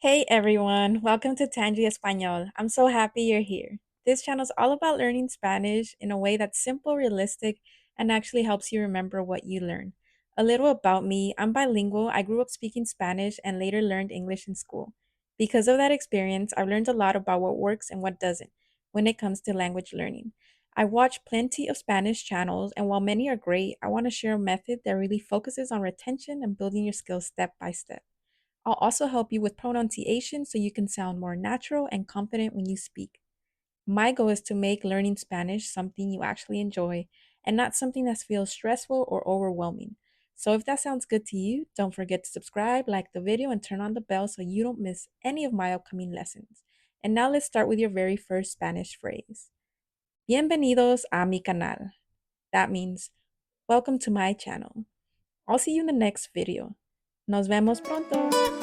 Hey everyone, welcome to Tangy Español. I'm so happy you're here. This channel is all about learning Spanish in a way that's simple, realistic, and actually helps you remember what you learn. A little about me, I'm bilingual. I grew up speaking Spanish and later learned English in school. Because of that experience, I've learned a lot about what works and what doesn't when it comes to language learning. I watch plenty of Spanish channels, and while many are great, I want to share a method that really focuses on retention and building your skills step by step. I'll also help you with pronunciation so you can sound more natural and confident when you speak. My goal is to make learning Spanish something you actually enjoy and not something that feels stressful or overwhelming. So if that sounds good to you, don't forget to subscribe, like the video, and turn on the bell so you don't miss any of my upcoming lessons. And now let's start with your very first Spanish phrase. Bienvenidos a mi canal. That means welcome to my channel. I'll see you in the next video. Nos vemos pronto.